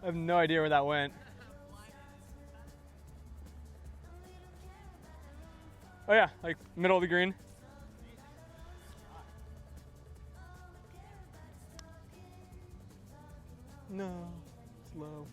I have no idea where that went. Oh yeah, like middle of the green. No, it's low.